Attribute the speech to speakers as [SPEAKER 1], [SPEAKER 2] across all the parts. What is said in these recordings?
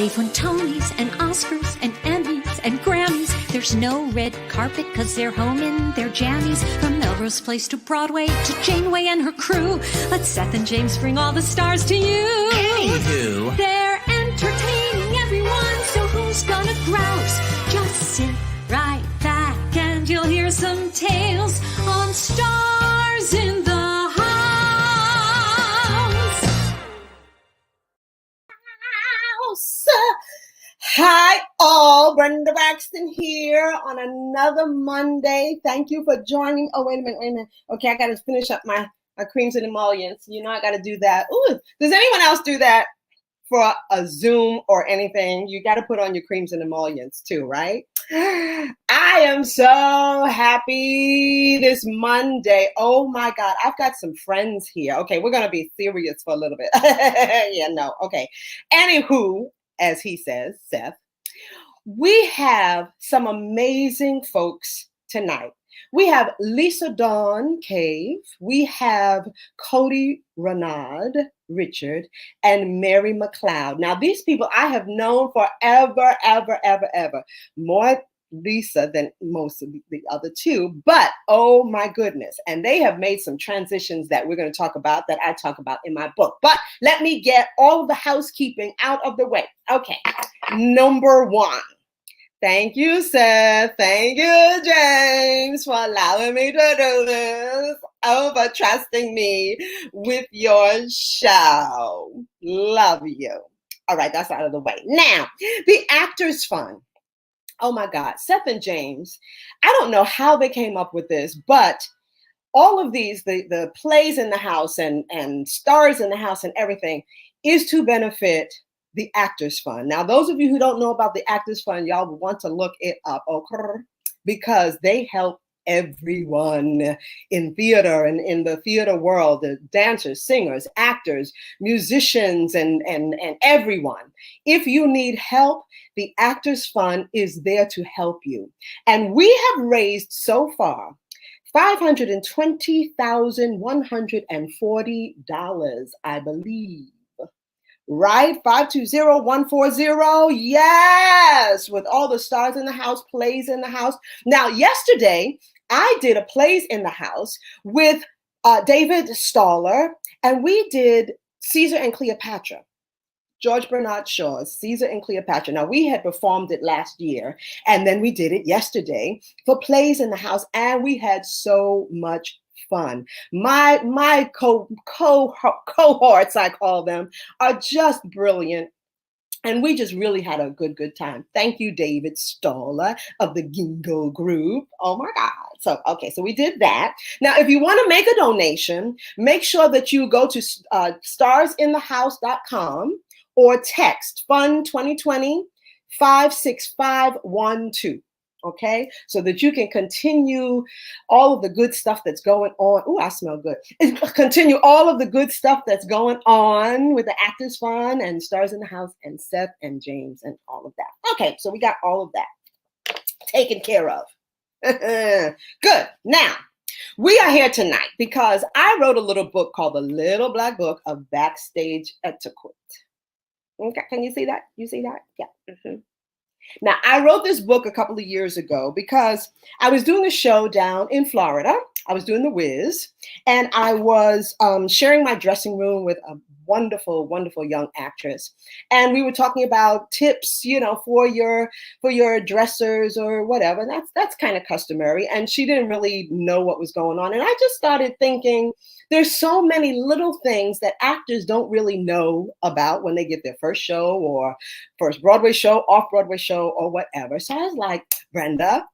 [SPEAKER 1] They've won Tonys and Oscars and Emmys and Grammys. There's no red carpet because they're home in their jammies. From Melrose Place to Broadway to Janeway and her crew, let Seth and James bring all the stars to you.
[SPEAKER 2] Anywho,
[SPEAKER 1] they're entertaining everyone, so who's gonna grouse? Just sit right back and you'll hear some tales on Stars in the
[SPEAKER 3] Hi all, Brenda Braxton here on another Monday. Thank you for joining. Oh, wait a minute. Okay, I got to finish up my creams and emollients. You know I got to do that. Ooh, does anyone else do that for a Zoom or anything? You got to put on your creams and emollients too, right? I am so happy this Monday. Oh my God, I've got some friends here. Okay, we're going to be serious for a little bit. Okay. Anywho, as he says, Seth, we have some amazing folks tonight. We have Lisa Dawne Cave, we have Cody, Renard, Richard, and Mary MacLeod. Now, these people I have known forever, ever. More Lisa than most of the other two, but oh my goodness. And they have made some transitions that we're going to talk about, that I talk about in my book. But let me get all of the housekeeping out of the way. Okay, number one. Thank you, Seth. Thank you, James, for allowing me to do this. Oh, for trusting me with your show. Love you. All right, that's out of the way. Now, the Actors Fund. Oh my God, Seth and James, I don't know how they came up with this, but all of these, the plays in the house and stars in the house and everything is to benefit the Actors Fund. Now, those of you who don't know about the Actors Fund, y'all will want to look it up, okay? Because they help everyone in theater and in the theater world, the dancers, singers, actors, musicians, and everyone. If you need help, the Actors Fund is there to help you. And we have raised so far $520,140, I believe. Right? 520-140. Yes. With all the stars in the house, plays in the house. Now, yesterday, I did a plays in the house with David Staller, and we did Caesar and Cleopatra. George Bernard Shaw's Caesar and Cleopatra. Now, we had performed it last year, and then we did it yesterday for Plays in the House, and we had so much fun. My cohorts, I call them, are just brilliant. And we just really had a good time. Thank you, David Staller of the Gingo Group. Oh my God. So we did that. Now, if you want to make a donation, make sure that you go to starsinthehouse.com or text Fund 2020 56512. Okay, so that you can continue all of the good stuff that's going on. Oh, I smell good. Continue all of the good stuff that's going on with the Actors Fund and Stars in the House and Seth and James and all of that. Okay, so we got all of that taken care of. Good. Now, we are here tonight because I wrote a little book called The Little Black Book of Backstage Etiquette. Okay, can you see that? You see that? Yeah. Mm-hmm. Now, I wrote this book a couple of years ago because I was doing a show down in Florida. I was doing The Wiz, and I was sharing my dressing room with a wonderful young actress. And we were talking about tips, for your dressers or whatever. And that's kind of customary. And she didn't really know what was going on. And I just started thinking, there's so many little things that actors don't really know about when they get their first show or first Broadway show, off-Broadway show, or whatever. So I was like, Brenda,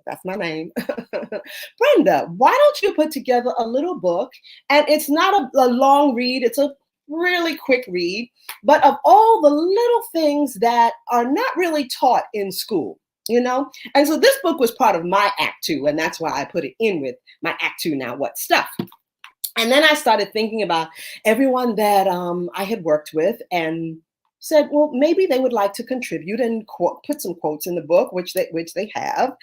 [SPEAKER 3] that's my name. Brenda, why don't you put together a little book? And it's not a long read. It's a really quick read, but of all the little things that are not really taught in school. And so this book was part of my Act Two, and that's why I put it in with my Act Two Now What stuff. And then I started thinking about everyone that I had worked with and said, well, maybe they would like to contribute and put some quotes in the book, which they have.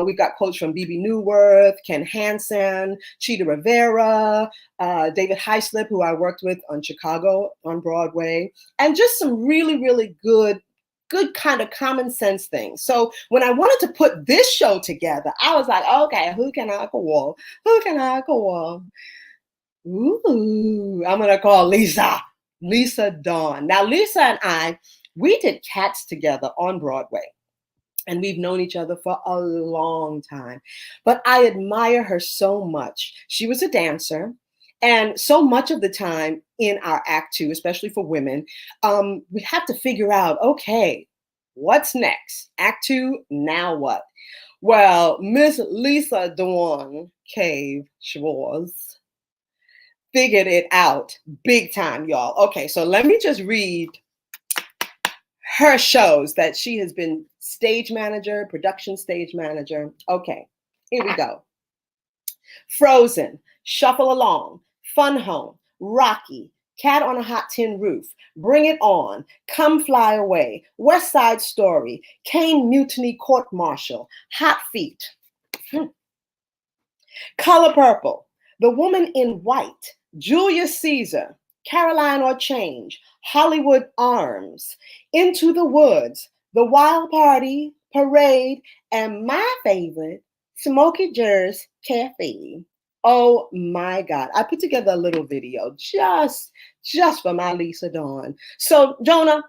[SPEAKER 3] We've got quotes from B.B. Newworth, Ken Hansen, Chita Rivera, David Hyslop, who I worked with on Chicago on Broadway, and just some really, really good good kind of common sense things. So when I wanted to put this show together, I was like, okay, who can I call? Who can I call? Ooh, I'm gonna call Lisa Dawne. Now, Lisa and I, we did Cats together on Broadway. And we've known each other for a long time. But I admire her so much. She was a dancer. And so much of the time in our act two, especially for women, we have to figure out, okay, what's next? Act two, now what? Well, Miss Lisa Dawne Schwarz figured it out big time, y'all. Okay, so let me just read her shows that she has been stage manager, production stage manager. Okay, here we go. Frozen, Shuffle Along, Fun Home, Rocky, Cat on a Hot Tin Roof, Bring It On, Come Fly Away, West Side Story, Kane Mutiny Court Martial, Hot Feet, Color Purple, The Woman in White, Julius Caesar, Caroline or Change, Hollywood Arms, Into the Woods, The Wild Party, Parade, and my favorite, Smokey Jer's Cafe. Oh my God. I put together a little video just for my Lisa Dawne. So Jonah,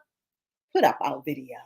[SPEAKER 3] put up our video.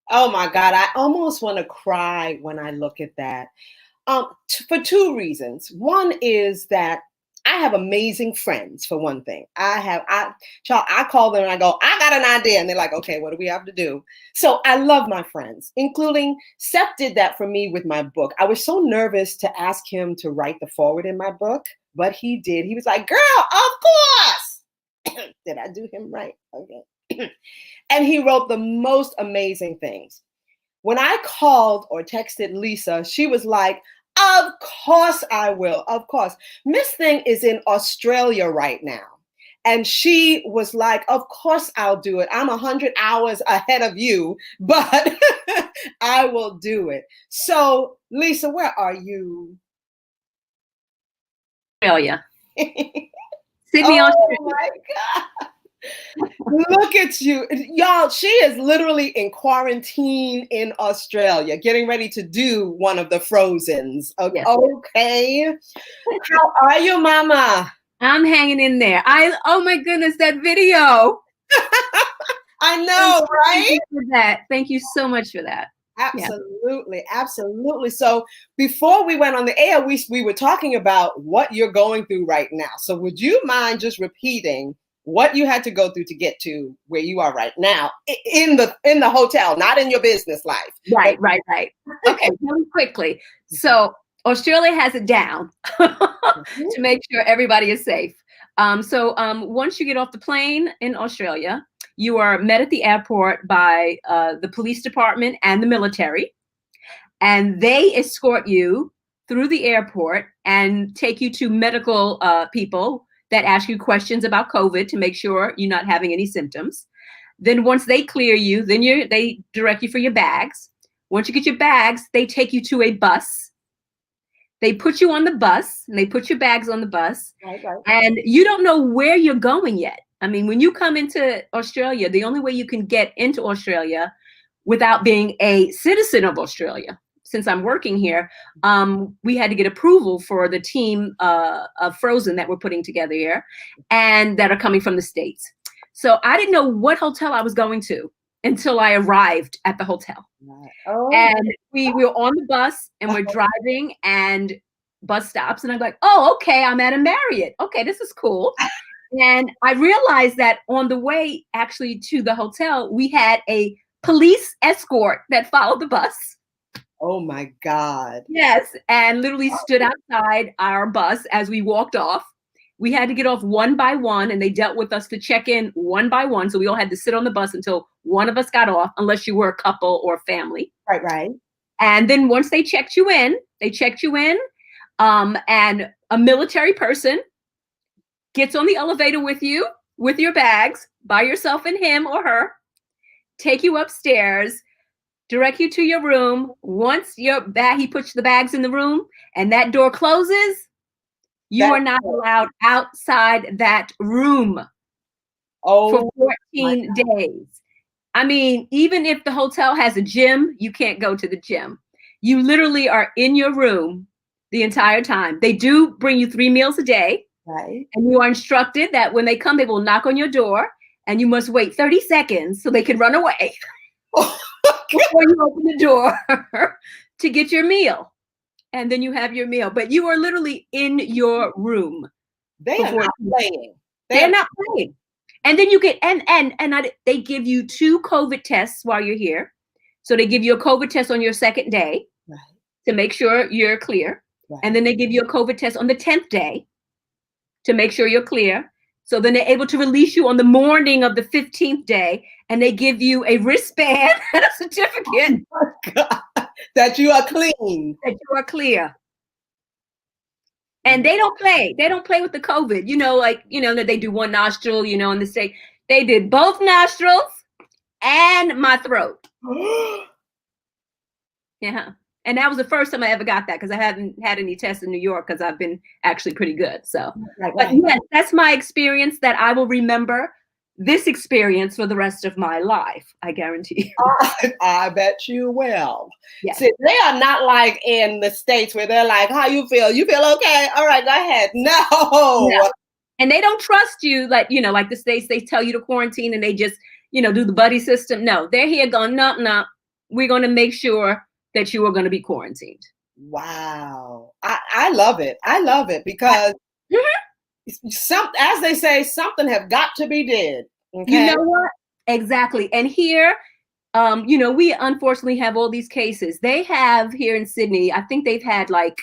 [SPEAKER 3] Oh my God, I almost want to cry when I look at that. For two reasons. One is that I have amazing friends, for one thing. I call them and I go, I got an idea. And they're like, okay, what do we have to do? So I love my friends, including Seth did that for me with my book. I was so nervous to ask him to write the foreword in my book, but he did. He was like, girl, of course. Did I do him right? Okay. And he wrote the most amazing things. When I called or texted Lisa, she was like, of course I will. Of course. Miss Thing is in Australia right now. And she was like, of course I'll do it. I'm 100 hours ahead of you, but I will do it. So Lisa, where are you?
[SPEAKER 2] Australia. Sydney,
[SPEAKER 3] oh
[SPEAKER 2] Australia.
[SPEAKER 3] My God. Look at you. Y'all, she is literally in quarantine in Australia, getting ready to do one of the Frozens. Okay.
[SPEAKER 2] Yes.
[SPEAKER 3] Okay. How are you, Mama?
[SPEAKER 2] I'm hanging in there. Oh my goodness, that video.
[SPEAKER 3] I know, right?
[SPEAKER 2] Thank you for that. Thank you so much for that.
[SPEAKER 3] Absolutely. Yeah. Absolutely. So before we went on the air, we were talking about what you're going through right now. So would you mind just repeating what you had to go through to get to where you are right now in the hotel, not in your business life?
[SPEAKER 2] Right. Okay, really quickly. So Australia has it down. to make sure everybody is safe. So once you get off the plane in Australia, you are met at the airport by the police department and the military, and they escort you through the airport and take you to medical people that ask you questions about COVID to make sure you're not having any symptoms. Then once they clear you, then they direct you for your bags. Once you get your bags, they take you to a bus. They put you on the bus and they put your bags on the bus.
[SPEAKER 3] Right.
[SPEAKER 2] And you don't know where you're going yet. I mean, when you come into Australia, the only way you can get into Australia without being a citizen of Australia, since I'm working here, we had to get approval for the team of Frozen that we're putting together here and that are coming from the States. So I didn't know what hotel I was going to until I arrived at the hotel.
[SPEAKER 3] Oh.
[SPEAKER 2] And we were on the bus and we're driving and bus stops. And I'm like, oh, okay, I'm at a Marriott. Okay, this is cool. And I realized that on the way actually to the hotel, we had a police escort that followed the bus.
[SPEAKER 3] Oh my God.
[SPEAKER 2] Yes, and literally stood outside our bus as we walked off. We had to get off one by one, and they dealt with us to check in one by one. So we all had to sit on the bus until one of us got off, unless you were a couple or family.
[SPEAKER 3] Right.
[SPEAKER 2] And then once they checked you in, and a military person gets on the elevator with you, with your bags, by yourself and him or her, take you upstairs, direct you to your room. Once he puts the bags in the room and that door closes, you are not allowed outside that room for 14 days. I mean, even if the hotel has a gym, you can't go to the gym. You literally are in your room the entire time. They do bring you 3 meals a day.
[SPEAKER 3] Right.
[SPEAKER 2] And you are instructed that when they come, they will knock on your door and you must wait 30 seconds so they can run away before you open the door to get your meal. And then you have your meal, but you are literally in your room.
[SPEAKER 3] They are not playing.
[SPEAKER 2] They're not playing. And then you get, they give you 2 COVID tests while you're here. So they give you a COVID test on your second day to make sure you're clear. Right. And then they give you a COVID test on the 10th day to make sure you're clear. So then they're able to release you on the morning of the 15th day, and they give you a wristband and a certificate.
[SPEAKER 3] Oh my God. That you are clean.
[SPEAKER 2] That you are clear. And they don't play. They don't play with the COVID. That they do one nostril, in the state. They did both nostrils and my throat. Yeah. And that was the first time I ever got that, because I haven't had any tests in New York because I've been actually pretty good. So, But yes, that's my experience that I will remember this experience for the rest of my life. I guarantee you.
[SPEAKER 3] I bet you will.
[SPEAKER 2] Yes.
[SPEAKER 3] See, they are not like in the States where they're like, how you feel? You feel okay? All right, go ahead. No.
[SPEAKER 2] And they don't trust you. Like the States, they tell you to quarantine and they just, do the buddy system. No, they're here going, no, we're going to make sure that you are going to be quarantined.
[SPEAKER 3] Wow. I love it. I love it because as they say, something have got to be did. Okay?
[SPEAKER 2] You know what? Exactly. And here, we unfortunately have all these cases. They have here in Sydney, I think they've had like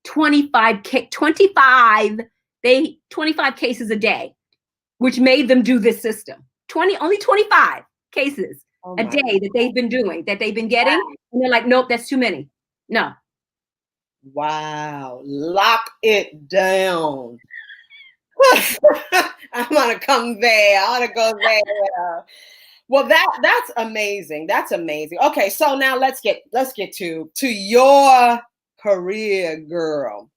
[SPEAKER 2] 25 cases a day, which made them do this system. Only 25 cases a day that they've been doing, that they've been getting. Wow. And they're like, nope, that's too many. No.
[SPEAKER 3] Wow. Lock it down. I want to come there. I want to go there. Well, that's amazing. That's amazing. Okay, so now let's get to your career, girl.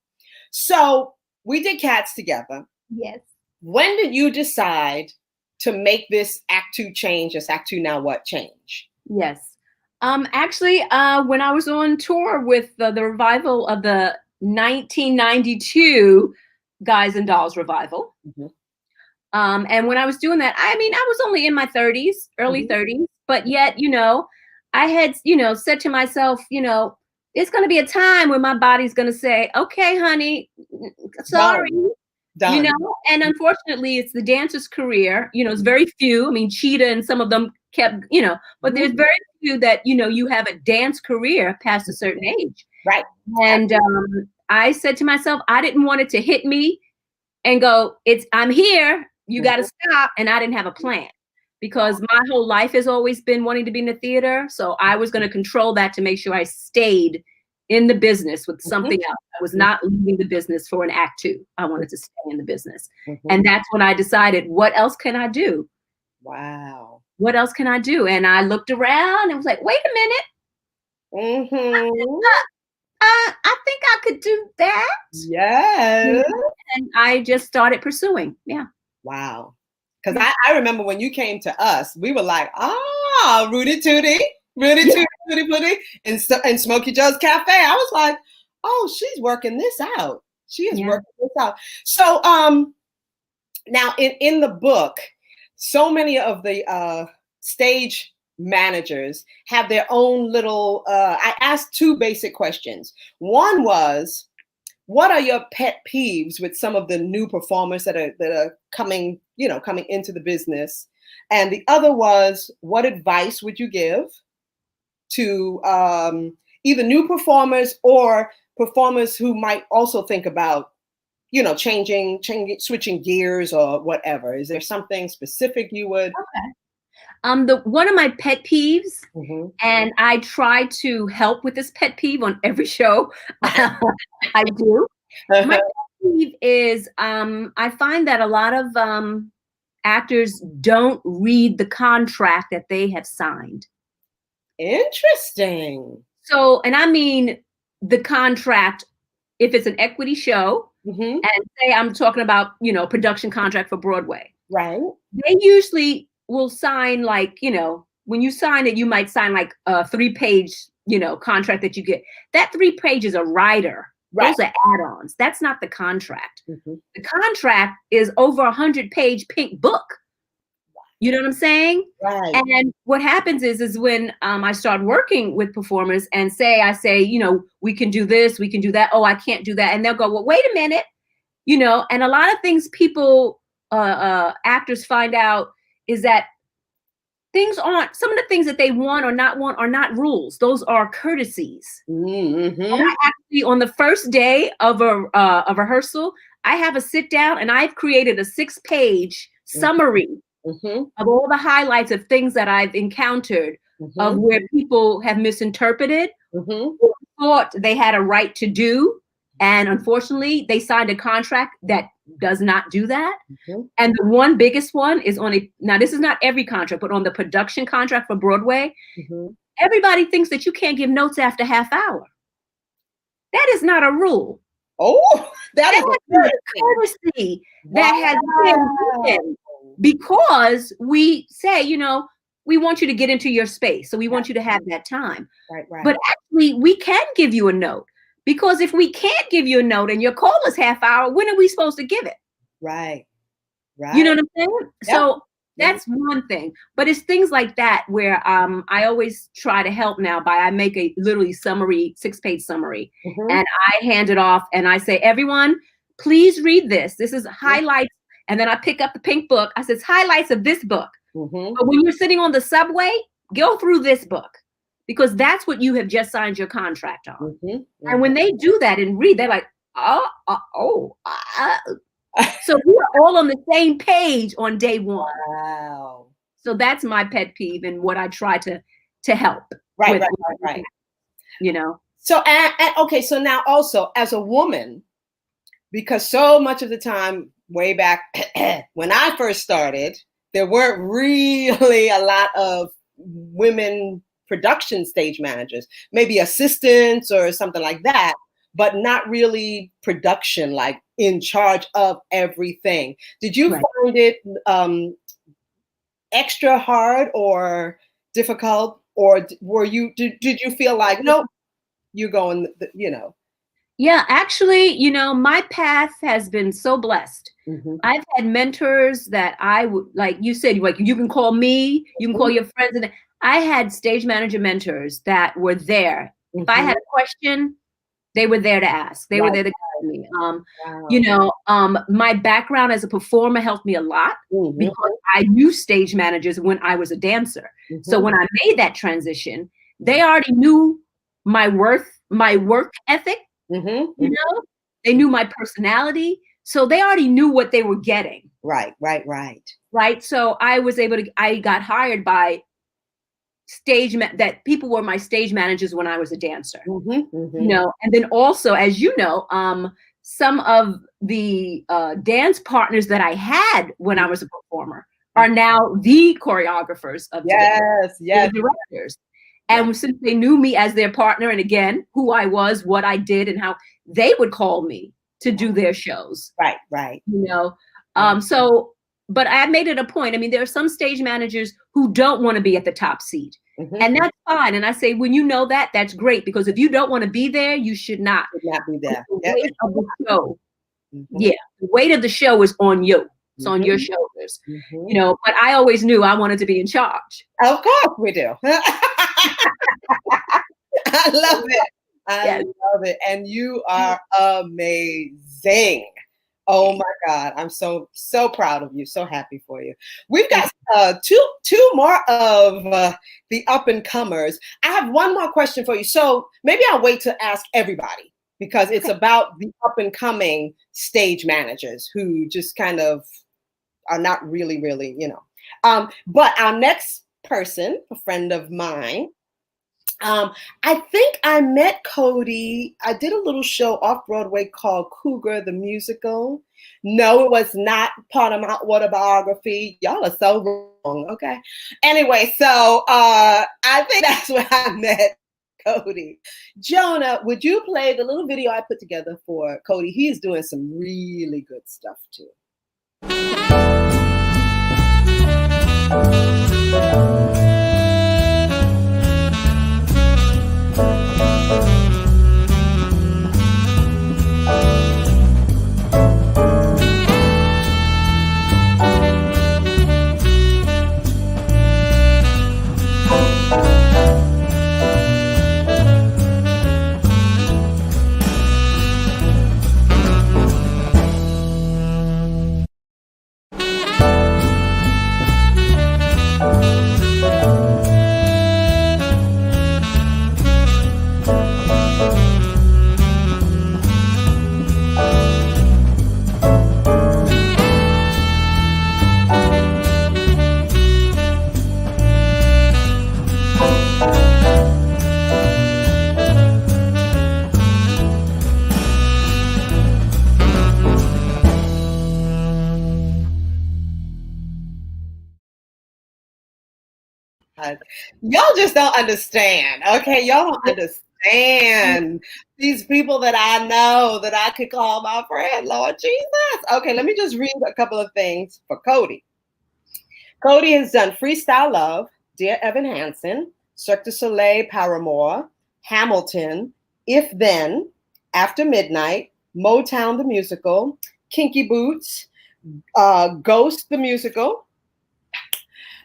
[SPEAKER 3] So we did Cats together.
[SPEAKER 2] Yes.
[SPEAKER 3] When did you decide to make this Act 2 change, this Act 2 Now What change?
[SPEAKER 2] Yes. Actually, when I was on tour with the revival of the 1992 Guys and Dolls revival. Mm-hmm. And when I was doing that, I was only in my 30s, early 30s, but yet, I had, said to myself, it's going to be a time when my body's going to say, okay, honey, sorry. Done. And unfortunately, it's the dancer's career. It's very few. Cheetah and some of them kept, but there's very few that, you have a dance career past a certain age.
[SPEAKER 3] Right.
[SPEAKER 2] And I said to myself, I didn't want it to hit me and go, I'm here, you got to stop. And I didn't have a plan because my whole life has always been wanting to be in the theater. So I was going to control that to make sure I stayed in the business with something else. I was not leaving the business for an act 2. I wanted to stay in the business. And that's when I decided, what else can I do?
[SPEAKER 3] Wow.
[SPEAKER 2] What else can I do? And I looked around and was like, wait a minute. I think I could do that.
[SPEAKER 3] Yes.
[SPEAKER 2] And I just started pursuing. Yeah.
[SPEAKER 3] Wow. Because I remember when you came to us, we were like, Rudy Tooty, and Smokey Joe's Cafe. I was like, oh, she's working this out. She is working this out. So now in the book, so many of the stage managers have their own little, I asked 2 basic questions. One was, what are your pet peeves with some of the new performers that are coming into the business? And the other was, what advice would you give to either new performers or performers who might also think about, changing, switching gears or whatever? Is there something specific you would?
[SPEAKER 2] Okay. One of my pet peeves, and I try to help with this pet peeve on every show I do. My pet peeve is I find that a lot of actors don't read the contract that they have signed.
[SPEAKER 3] Interesting.
[SPEAKER 2] So, and I mean the contract, if it's an equity show, and say I'm talking about, production contract for Broadway.
[SPEAKER 3] Right.
[SPEAKER 2] They usually will sign when you sign it, you might sign like a 3-page, contract that you get. That 3 pages a rider. Right. Those are add-ons. That's not the contract. The contract is over 100-page pink book. You know what I'm saying?
[SPEAKER 3] Right.
[SPEAKER 2] And what happens is when I start working with performers and I say, we can do this, we can do that. Oh, I can't do that. And they'll go, well, wait a minute. And a lot of things people, actors find out is that some of the things that they want or not want are not rules. Those are courtesies. And I actually, on the first day of a rehearsal, I have a sit down and I've created a 6-page summary of all the highlights of things that I've encountered of where people have misinterpreted or thought they had a right to do. And unfortunately, they signed a contract that does not do that. And the one biggest one is now this is not every contract, but on the production contract for Broadway, everybody thinks that you can't give notes after half hour. That is not a rule.
[SPEAKER 3] Oh, that is
[SPEAKER 2] a courtesy that has been given because we say, we want you to get into your space. So we want you to have that time.
[SPEAKER 3] Right.
[SPEAKER 2] But actually, we can give you a note. Because if we can't give you a note and your call is half hour, when are we supposed to give it?
[SPEAKER 3] Right.
[SPEAKER 2] You know what I'm saying? Yep. So that's one thing. But it's things like that where I always try to help now I make a literally summary, 6-page summary. And I hand it off and I say, everyone, please read this. This is highlights. And then I pick up the pink book. I says, highlights of this book. But when you're sitting on the subway, go through this book. Because that's what you have just signed your contract on. And when they do that and read, they're like, So we are all on the same page on day one.
[SPEAKER 3] Wow.
[SPEAKER 2] So that's my pet peeve and what I try to help.
[SPEAKER 3] Right. So, okay, so now also as a woman, because so much of the time, way back when I first started, there weren't really a lot of women production stage managers, maybe assistants or something like that, but not really production, like in charge of everything. Did you find it extra hard or difficult, or did you feel like, no, you're going,
[SPEAKER 2] Yeah, actually, my path has been so blessed. I've had mentors that I would, like you said, you can call me, you can call your friends, and I had stage manager mentors that were there. If I had a question, they were there to ask. They were there to guide me. My background as a performer helped me a lot because I knew stage managers when I was a dancer. So when I made that transition, they already knew my worth, my work ethic,
[SPEAKER 3] Mm-hmm.
[SPEAKER 2] You know, they knew my personality, so they already knew what they were getting.
[SPEAKER 3] Right.
[SPEAKER 2] Right. So I got hired by that people were my stage managers when I was a dancer.
[SPEAKER 3] Mm-hmm. Mm-hmm.
[SPEAKER 2] You know, and then also, as you know, some of the dance partners that I had when I was a performer are now the choreographers of today.
[SPEAKER 3] Yes.
[SPEAKER 2] The directors. And since they knew me as their partner, and again, who I was, what I did, and how they would call me to do their shows.
[SPEAKER 3] Right.
[SPEAKER 2] You know, so, but I made it a point. I mean, there are some stage managers who don't want to be at the top seat.
[SPEAKER 3] Mm-hmm.
[SPEAKER 2] And that's fine. And I say, when you know that, that's great. Because if you don't want to be there, you should not.
[SPEAKER 3] Be there.
[SPEAKER 2] The weight of the show.
[SPEAKER 3] Mm-hmm.
[SPEAKER 2] Yeah. The weight of the show is on you. It's on your shoulders. You know, but I always knew I wanted to be in charge.
[SPEAKER 3] Of course we do. I love it. I love it. And you are amazing. Oh my God. I'm so proud of you. So happy for you. We've got two more of the up and comers. I have one more question for you. So maybe I'll wait to ask everybody, because it's about the up and coming stage managers who just kind of are not really, you know. But our next person, a friend of mine, I think I met Cody. I did a little show off Broadway called Cougar the Musical. No, it was not part of my autobiography. Y'all are so wrong. Okay. Anyway, so I think that's where I met Cody. Jonah, would you play the little video I put together for Cody? He's doing some really good stuff too. Y'all just don't understand. Okay, y'all don't understand these people that I know that I could call my friend, Lord Jesus. Okay, let me just read a couple of things for Cody. Cody has done Freestyle Love, Dear Evan Hansen, Cirque du Soleil, Paramore, Hamilton, If Then, After Midnight, Motown the Musical, Kinky Boots, Ghost the Musical,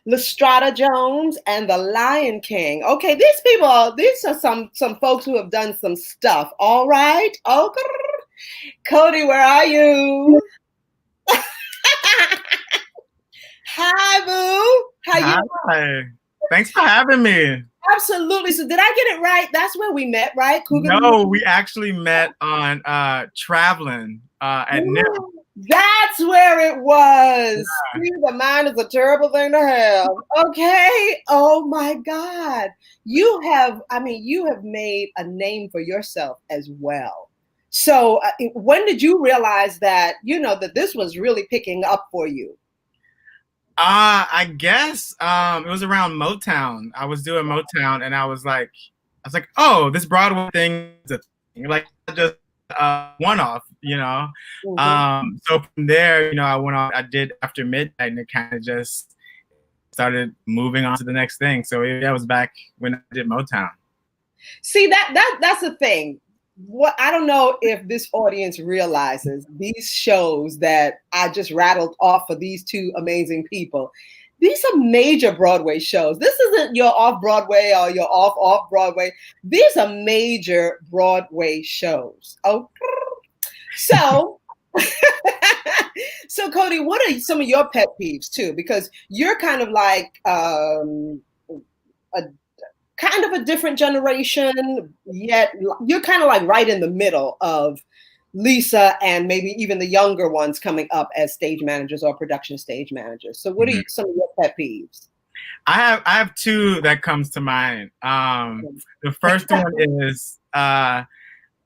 [SPEAKER 3] Lestrada Jones, and The Lion King. Okay, these are some folks who have done some stuff. All right. Okay. Cody, where are you? Hi, boo. How you?
[SPEAKER 4] Hi. Thanks for having me.
[SPEAKER 3] Absolutely. So did I get it right? That's where we met, right? Cougar
[SPEAKER 4] No, we actually met on Traveling at NIM.
[SPEAKER 3] That's where it was. Yeah. See, the mind is a terrible thing to have. Okay. Oh my God. You have made a name for yourself as well. So when did you realize that, that this was really picking up for you?
[SPEAKER 4] I guess it was around Motown. I was doing Motown and I was like, oh, this Broadway thing is a thing. Like just one-off, Mm-hmm. So from there, I went on, I did After Midnight, and it kind of just started moving on to the next thing. So that was back when I did Motown.
[SPEAKER 3] See, that's the thing. What I don't know if this audience realizes, these shows that I just rattled off for these two amazing people, these are major Broadway shows. This isn't your off-Broadway or your off-Broadway. These are major Broadway shows. Okay. So, so Cody, what are some of your pet peeves too? Because you're kind of like kind kind of a different generation, yet you're kind of like right in the middle of Lisa and maybe even the younger ones coming up as stage managers or production stage managers. So what are some of your pet peeves?
[SPEAKER 4] I have two that comes to mind. The first one is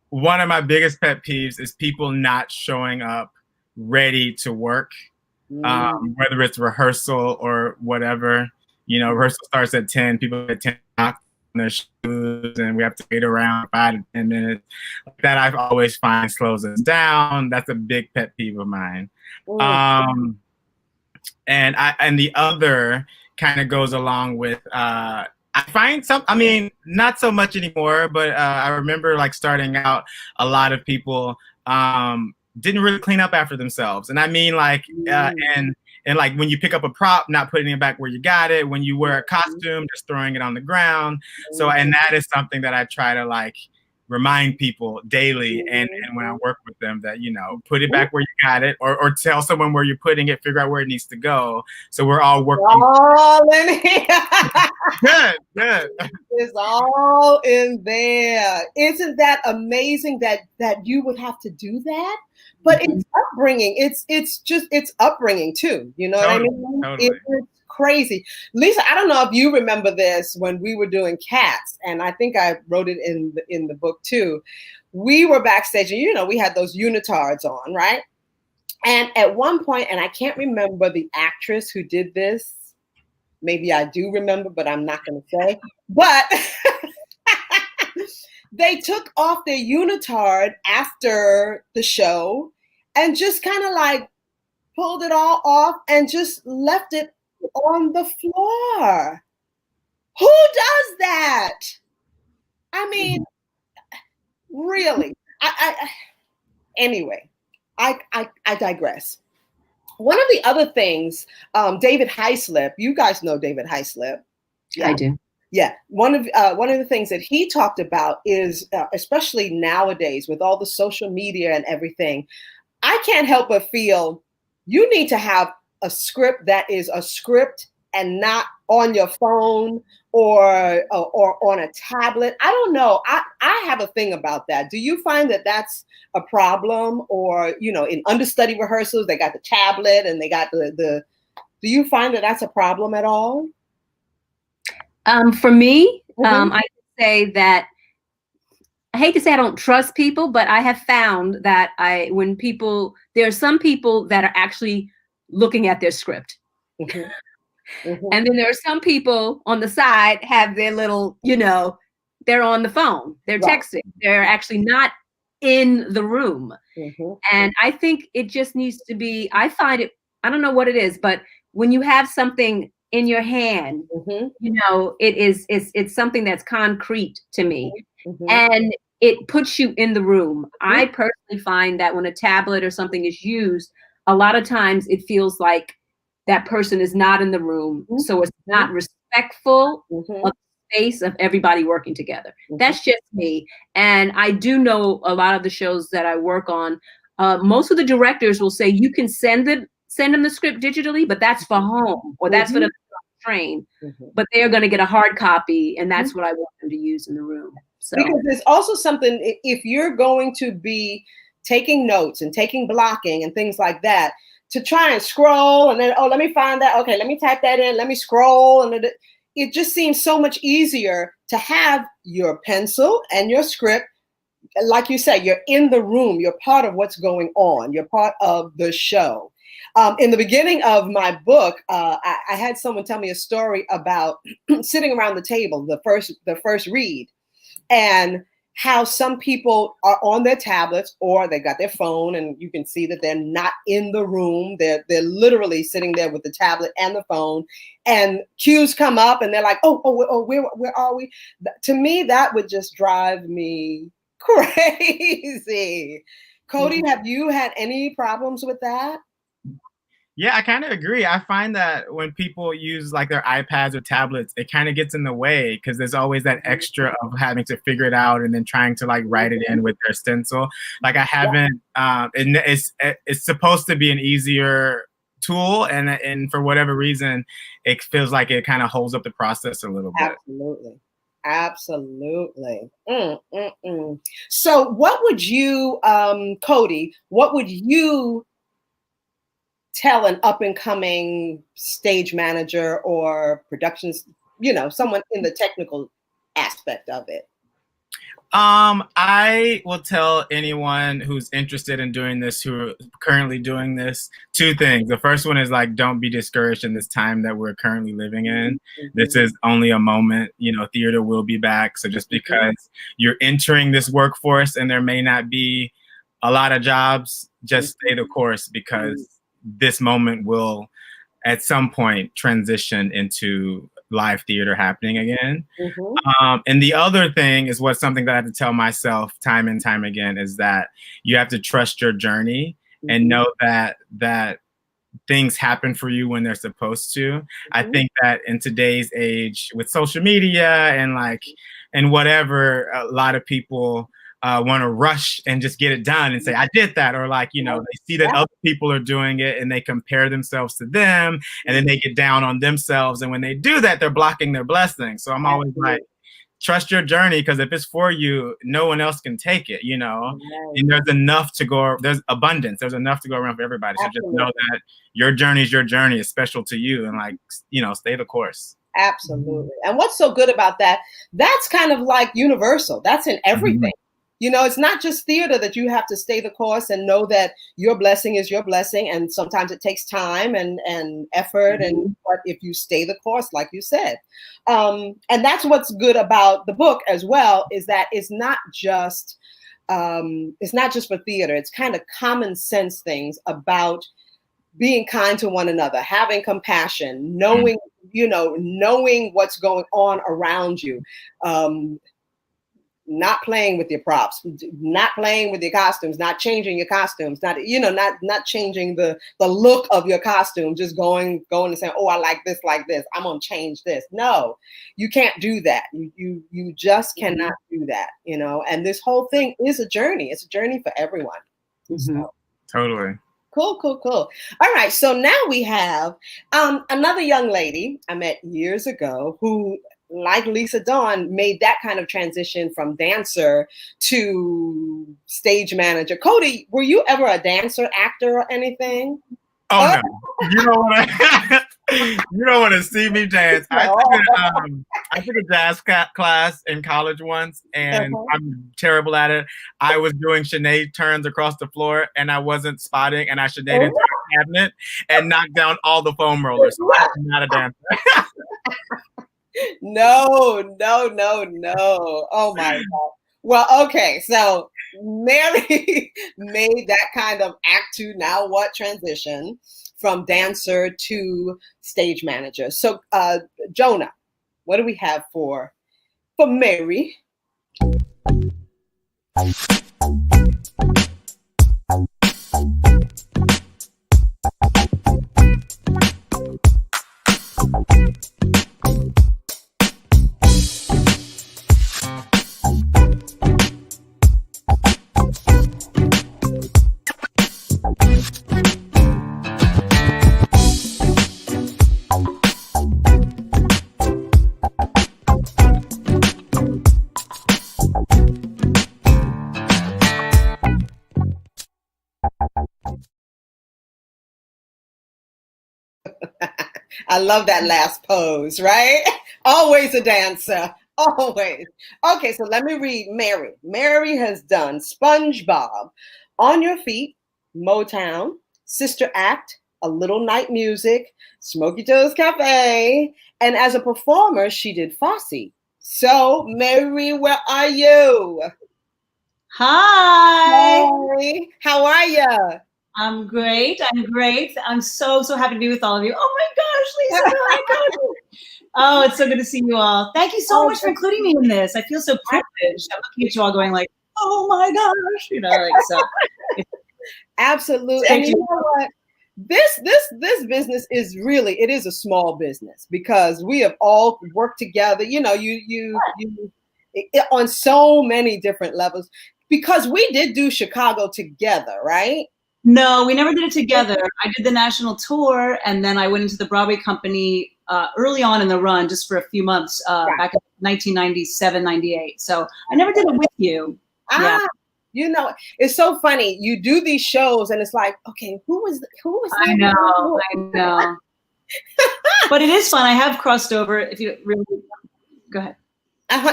[SPEAKER 4] one of my biggest pet peeves is people not showing up ready to work, whether it's rehearsal or whatever. You know, rehearsal starts at 10, people at 10 knock on their shoes, and we have to wait around 5 to 10 minutes. That I've always find slows us down. That's a big pet peeve of mine. And the other kind of goes along with I find not so much anymore, but I remember like starting out, a lot of people didn't really clean up after themselves. And I mean like and like when you pick up a prop, not putting it back where you got it, when you wear a costume, just throwing it on the ground. So, and that is something that I try to like remind people daily, and when I work with them, that, you know, put it back where you got it, or tell someone where you're putting it, figure out where it needs to go. So we're all working.
[SPEAKER 3] All in here.
[SPEAKER 4] Good.
[SPEAKER 3] It's all in there. Isn't that amazing that you would have to do that? But it's upbringing. It's upbringing too. You know what I mean?
[SPEAKER 4] Totally.
[SPEAKER 3] It's crazy. Lisa, I don't know if you remember this when we were doing Cats, and I think I wrote it in the book too. We were backstage, and you know, we had those unitards on, right? And at one point, and I can't remember the actress who did this. Maybe I do remember, but I'm not going to say. But they took off their unitard after the show and just kind of like pulled it all off and just left it on the floor. Who does that? I mean, really? Anyway, I digress. One of the other things, David Hyslop, you guys know David Hyslop.
[SPEAKER 2] Yeah. I do.
[SPEAKER 3] Yeah, one of the things that he talked about is, especially nowadays with all the social media and everything, I can't help but feel you need to have a script that is a script and not on your phone or on a tablet. I don't know. I have a thing about that. Do you find that that's a problem? Or, you know, in understudy rehearsals, they got the tablet and they got the do you find that that's a problem at all?
[SPEAKER 2] For me, I say that I hate to say I don't trust people, but I have found that there are some people that are actually looking at their script. And then there are some people on the side have their little, you know, they're on the phone, they're texting, they're actually not in the room. And I think it just needs to be, I find it, I don't know what it is, but when you have something in your hand, you know, it's something that's concrete to me. And it puts you in the room. I personally find that when a tablet or something is used, a lot of times it feels like that person is not in the room. So it's not respectful of the space of everybody working together. That's just me. And I do know a lot of the shows that I work on, most of the directors will say you can send them the script digitally, but that's for home, or that's for the train. But they're going to get a hard copy, and that's what I want them to use in the room. So
[SPEAKER 3] because there's also something, if you're going to be taking notes and taking blocking and things like that, to try and scroll and then, oh, let me find that. Okay, let me type that in. Let me scroll. And it just seems so much easier to have your pencil and your script. Like you said, you're in the room. You're part of what's going on. You're part of the show. In the beginning of my book, I had someone tell me a story about sitting around the table, the first read, and how some people are on their tablets or they got their phone, and you can see that they're not in the room. They're literally sitting there with the tablet and the phone, and cues come up and they're like, oh, where are we? To me, that would just drive me crazy. Cody, have you had any problems with that?
[SPEAKER 4] Yeah, I kind of agree. I find that when people use like their iPads or tablets, it kind of gets in the way because there's always that extra of having to figure it out and then trying to like write it in with their stencil. Like I haven't, it's supposed to be an easier tool, and for whatever reason, it feels like it kind of holds up the process a little bit.
[SPEAKER 3] Absolutely. Absolutely. So what would you, Cody, what would you tell an up and coming stage manager or productions, someone in the technical aspect of it?
[SPEAKER 4] I will tell anyone who's interested in doing this, who are currently doing this, two things. The first one is like, don't be discouraged in this time that we're currently living in. This is only a moment, theater will be back. So just because you're entering this workforce and there may not be a lot of jobs, just stay the course, because this moment will at some point transition into live theater happening again. And the other thing is something that I have to tell myself time and time again, is that you have to trust your journey and know that things happen for you when they're supposed to. I think that in today's age with social media and whatever, a lot of people want to rush and just get it done and say, I did that. Or they see that other people are doing it and they compare themselves to them, and then they get down on themselves. And when they do that, they're blocking their blessings. So I'm always like, trust your journey, because if it's for you, no one else can take it, and there's enough to go, there's abundance, there's enough to go around for everybody. So just know that your journey is special to you, and stay the course.
[SPEAKER 3] Absolutely. And what's so good about that, that's kind of like universal. That's in everything. It's not just theater that you have to stay the course and know that your blessing is your blessing. And sometimes it takes time and effort. But if you stay the course, like you said, and that's what's good about the book as well, is that it's not just for theater. It's kind of common sense things about being kind to one another, having compassion, knowing what's going on around you. Not playing with your props, not playing with your costumes, not changing your costumes, not changing the look of your costume, just going and saying, oh, I like this, I'm gonna change this. No, you can't do that. You just cannot do that, and this whole thing is a journey. It's a journey for everyone. So.
[SPEAKER 4] Totally.
[SPEAKER 3] Cool. All right, so now we have another young lady I met years ago who, like Lisa Dawne, made that kind of transition from dancer to stage manager. Cody, were you ever a dancer, actor, or anything?
[SPEAKER 4] Oh no, you don't want to see me dance. I took a jazz class in college once, and I'm terrible at it. I was doing Sinead turns across the floor, and I wasn't spotting, and I Sinead into a cabinet and knocked down all the foam rollers. So I'm not a dancer.
[SPEAKER 3] No. Oh my God. Well, okay. So Mary made that kind of act to now what transition from dancer to stage manager. So Jonah, what do we have for Mary? I love that last pose, right? Always a dancer, always. Okay, so let me read Mary. Mary has done SpongeBob, On Your Feet, Motown, Sister Act, A Little Night Music, Smoky Joe's Cafe, and as a performer, she did Fosse. So, Mary, where are you?
[SPEAKER 5] Hi.
[SPEAKER 3] Hey, how are you?
[SPEAKER 5] I'm great. I'm so happy to be with all of you. Oh my gosh, Lisa. Oh, my gosh. Oh, it's so good to see you all. Thank you so much for including me in this. I feel so privileged. I'm looking at you all going like, oh my gosh, so.
[SPEAKER 3] Absolutely. And you know what? This business is really, it is a small business because we have all worked together, you on so many different levels, because we did do Chicago together, right?
[SPEAKER 5] No, we never did it together. I did the national tour, and then I went into the Broadway company early on in the run, just for a few months, back in 1997, 98. So I never did it with you.
[SPEAKER 3] Ah, you know, it's so funny. You do these shows and it's like, okay, who was
[SPEAKER 5] I know. But it is fun. I have crossed over. If you really go ahead.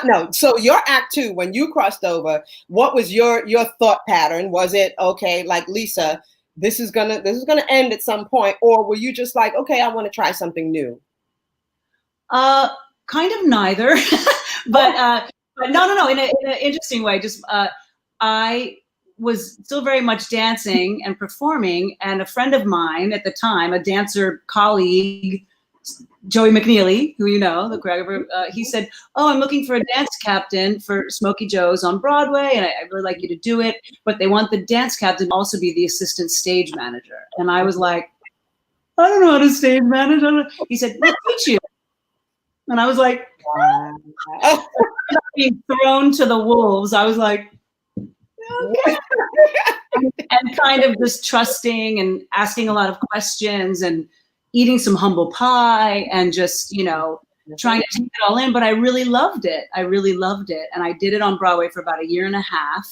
[SPEAKER 3] No. So your act 2, when you crossed over, what was your thought pattern? Was it okay, like Lisa, this is gonna end at some point, or were you just like, okay, I want to try something new?
[SPEAKER 5] Kind of neither, but no. In an interesting way. Just I was still very much dancing and performing, and a friend of mine at the time, a dancer colleague, Joey McNeely, who you know, the choreographer, he said, "Oh, I'm looking for a dance captain for Smokey Joe's on Broadway, and I'd really like you to do it. But they want the dance captain to also be the assistant stage manager." And I was like, "I don't know how to stage manage." He said, "We'll teach you." And I was like, being thrown to the wolves. I was like, okay. And kind of just trusting and asking a lot of questions and eating some humble pie and just, trying to take it all in. But I really loved it. And I did it on Broadway for about a year and a half.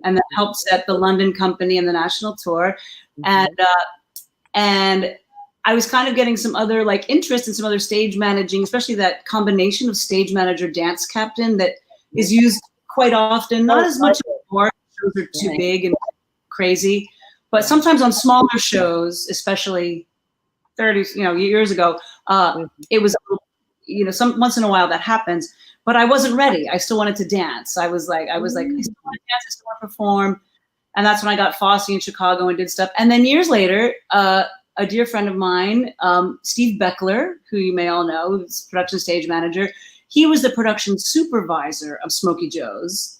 [SPEAKER 5] And that helped set the London company and the national tour. And I was kind of getting some other interest in some other stage managing, especially that combination of stage manager, dance captain that is used quite often, not as much anymore. Shows are too big and crazy, but sometimes on smaller shows, especially 30 years ago, it was some once in a while that happens. But I wasn't ready. I still wanted to dance. I was like, I still want to dance. I still want to perform. And that's when I got Fosse in Chicago and did stuff. And then years later, a dear friend of mine, Steve Beckler, who you may all know, who's production stage manager, he was the production supervisor of Smokey Joe's.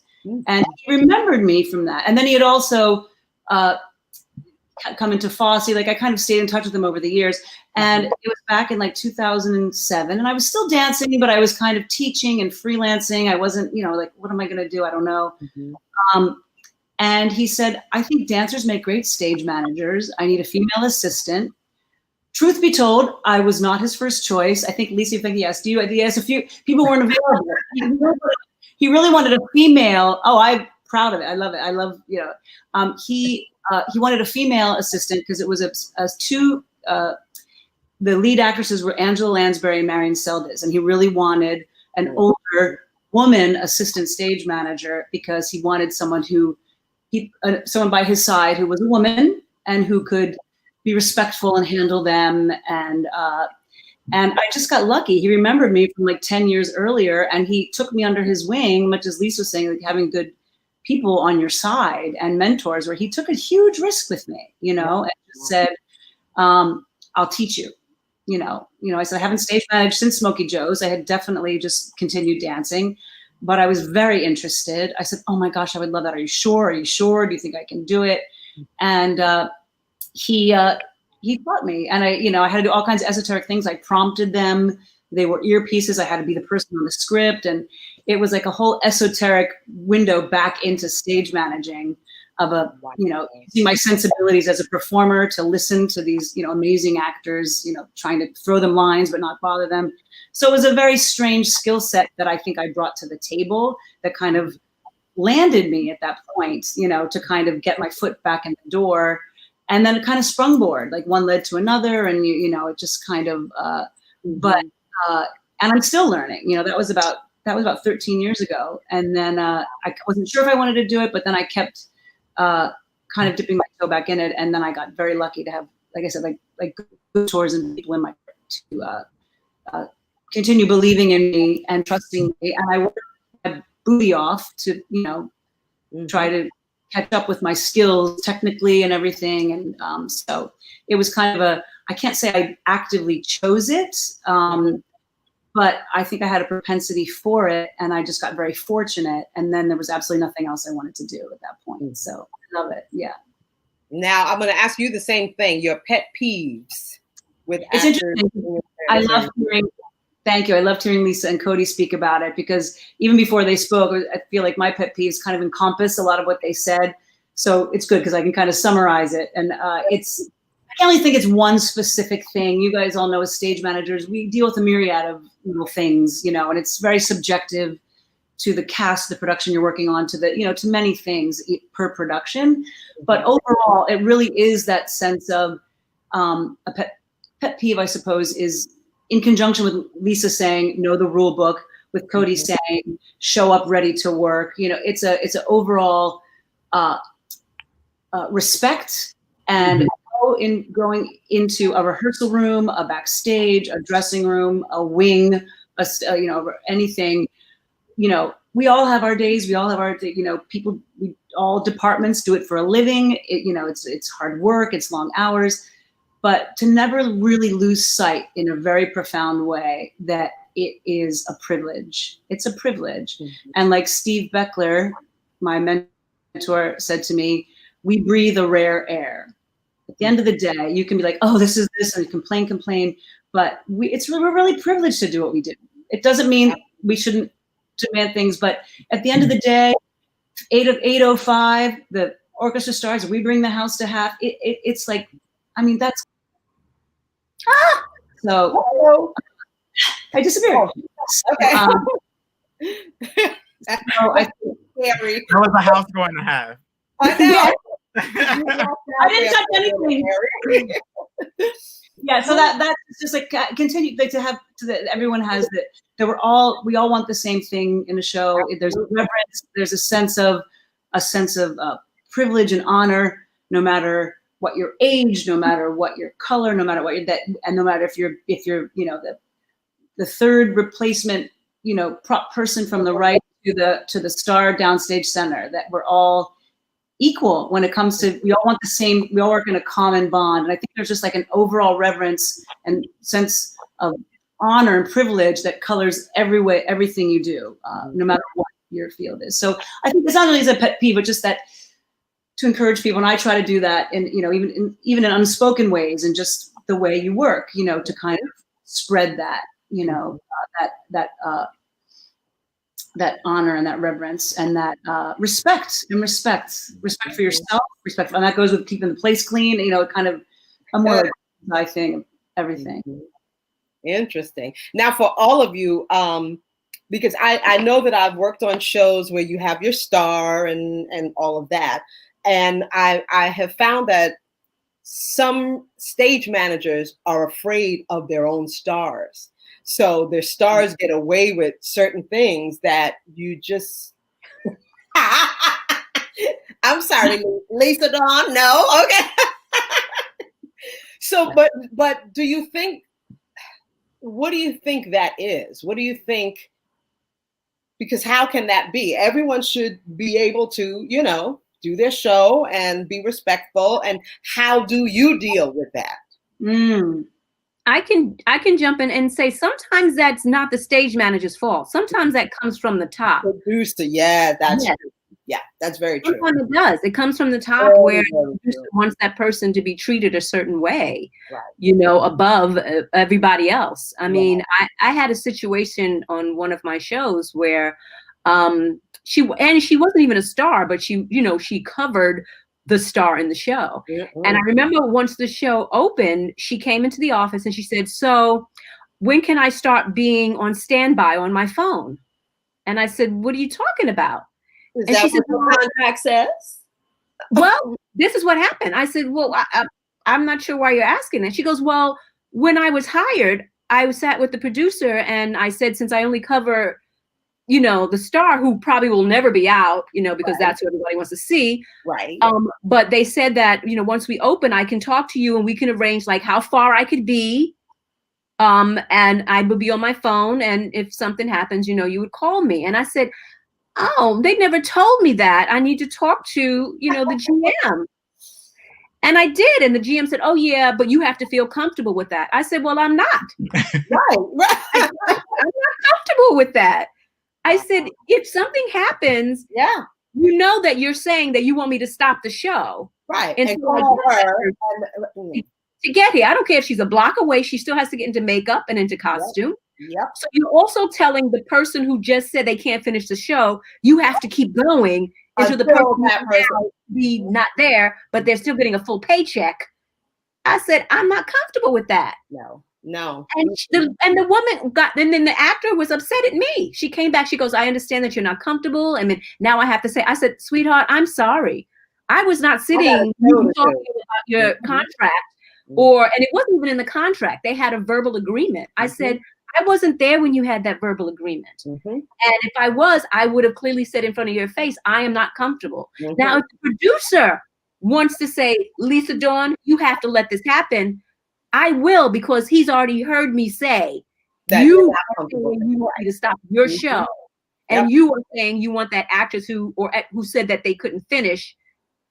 [SPEAKER 5] And he remembered me from that. And then he had also come into Fosse. I kind of stayed in touch with him over the years. And it was back in 2007. And I was still dancing, but I was kind of teaching and freelancing. I wasn't, what am I going to do? I don't know. And he said, "I think dancers make great stage managers. I need a female assistant." Truth be told, I was not his first choice. I think, Lisa, he asked you. He asked a few people weren't available. He really wanted a female. Oh, I'm proud of it. I love it. I love, he wanted a female assistant because it was the lead actresses were Angela Lansbury and Marion Seldes. And he really wanted an older woman assistant stage manager because he wanted someone someone by his side who was a woman and who could be respectful and handle them. And I just got lucky. He remembered me from 10 years earlier, and he took me under his wing, much as Lisa was saying, having good people on your side and mentors, where he took a huge risk with me, and just said, "I'll teach you." I said, I haven't stage managed since Smokey Joe's. I had definitely just continued dancing. But I was very interested. I said, "Oh my gosh, I would love that. Are you sure? Are you sure? Do you think I can do it?" And he taught me. And I had to do all kinds of esoteric things. I prompted them. They were earpieces. I had to be the person on the script. And it was like a whole esoteric window back into stage managing of using my sensibilities as a performer to listen to these, amazing actors, trying to throw them lines but not bother them. So it was a very strange skill set that I think I brought to the table that kind of landed me at that point, to kind of get my foot back in the door. And then it kind of sprungboard, one led to another. And, it just kind of, and I'm still learning, that was about 13 years ago. And then I wasn't sure if I wanted to do it, but then I kept kind of dipping my toe back in it. And then I got very lucky to have, like I said, good tours and people in my to continue believing in me and trusting me. And I worked my booty off to, try to catch up with my skills technically and everything. And so it was kind of I can't say I actively chose it, but I think I had a propensity for it, and I just got very fortunate. And then there was absolutely nothing else I wanted to do at that point. So I love it. Yeah.
[SPEAKER 3] Now I'm going to ask you the same thing. Your pet peeves with
[SPEAKER 5] it's interesting. I love hearing. Thank you. I loved hearing Lisa and Cody speak about it, because even before they spoke, I feel like my pet peeves kind of encompass a lot of what they said. So it's good because I can kind of summarize it. And I only think it's one specific thing. You guys all know as stage managers, we deal with a myriad of little things, you know, and it's very subjective to the cast, the production you're working on, to the, you know, to many things per production. But overall, it really is that sense of a pet peeve, I suppose, is in conjunction with Lisa saying, know the rule book, with Cody saying, show up ready to work. You know, it's an overall respect and in going into a rehearsal room, a backstage, a dressing room, a wing, you know, anything. You know, we all have our days. We all have our, you know, people. All departments do it for a living. You know, it's hard work. It's long hours, but to never really lose sight in a very profound way that it is a privilege. It's a privilege, and like Steve Beckler, my mentor, said to me, "We breathe a rare air." At the end of the day, you can be like, "Oh, this is this," and complain, but we're really privileged to do what we do. It doesn't mean we shouldn't demand things, but at the end of the day, 8:05, the orchestra starts. We bring the house to half. It's like, I mean, that's so. I disappeared.
[SPEAKER 3] Okay.
[SPEAKER 5] So I
[SPEAKER 3] Scary.
[SPEAKER 4] How was the house going to have?
[SPEAKER 3] I know.
[SPEAKER 5] I didn't touch anything. Yeah, so that's just like continue like to have everyone has that we all want the same thing in a show. There's a reverence, there's a sense of privilege and honor, no matter what your age, no matter what your color, no matter what and no matter if you're you know the third replacement, you know, prop person from the right to the star downstage center, that we're all equal when it comes to, we all want the same, we all work in a common bond. And I think there's just like an overall reverence and sense of honor and privilege that colors everything you do, no matter what your field is. So I think it's not only as a pet peeve, but just that to encourage people. And I try to do that in, you know, even in unspoken ways and just the way you work, you know, to kind of spread that, you know, that honor and that reverence and that respect for yourself, respect, and that goes with keeping the place clean. You know, kind of a more like thing of everything.
[SPEAKER 3] Interesting. Now, for all of you, because I know that I've worked on shows where you have your star and all of that, and I have found that some stage managers are afraid of their own stars. So their stars get away with certain things that you just, I'm sorry, Lisa Dawne, no, okay. So, but do you think, what do you think that is? What do you think, because how can that be? Everyone should be able to, you know, do their show and be respectful. And how do you deal with that?
[SPEAKER 2] I can jump in and say sometimes that's not the stage manager's fault. Sometimes that comes from the top.
[SPEAKER 3] Producer, yeah, that's true. Yeah, that's very true.
[SPEAKER 2] Sometimes it does. It comes from the top where the producer wants that person to be treated a certain way, right, you know, above everybody else. I mean, I had a situation on one of my shows where she wasn't even a star, but she, you know, she covered the star in the show. And I remember once the show opened, she came into the office and she said, "So when can I start being on standby on my phone?" And I said, "What are you talking about?"
[SPEAKER 3] Is and that she said, what the contract says?
[SPEAKER 2] Well, this is what happened. I said, "Well, I'm not sure why you're asking that." She goes, "Well, when I was hired, I sat with the producer and I said, since I only cover, you know, the star, who probably will never be out, you know, because that's what everybody wants to see. Right. But they said that, you know, once we open, I can talk to you and we can arrange like how far I could be. And I would be on my phone. And if something happens, you know, you would call me." And I said, "Oh, they never told me that. I need to talk to, you know, the GM." And I did. And the GM said, "Oh, yeah, but you have to feel comfortable with that." I said, "Well, I'm not." Right. I'm not comfortable with that. I said, if something happens, you know that you're saying that you want me to stop the show. Right. And call her to get here. I don't care if she's a block away. She still has to get into makeup and into costume. Yep. So you're also telling the person who just said they can't finish the show, you have to keep going until the person be not there, but they're still getting a full paycheck I said, I'm not comfortable with that.
[SPEAKER 3] No.
[SPEAKER 2] And the woman then the actor was upset at me. She came back. She goes, I understand that you're not comfortable. And then now I have to say, I said, sweetheart, I'm sorry. I was not sitting talking about your contract and it wasn't even in the contract. They had a verbal agreement. I said, I wasn't there when you had that verbal agreement. And if I was, I would have clearly said in front of your face, I am not comfortable. Now, if the producer wants to say, Lisa Dawne, you have to let this happen, I will, because he's already heard me say that you want me to stop your show, and you are saying you want that actress who said that they couldn't finish.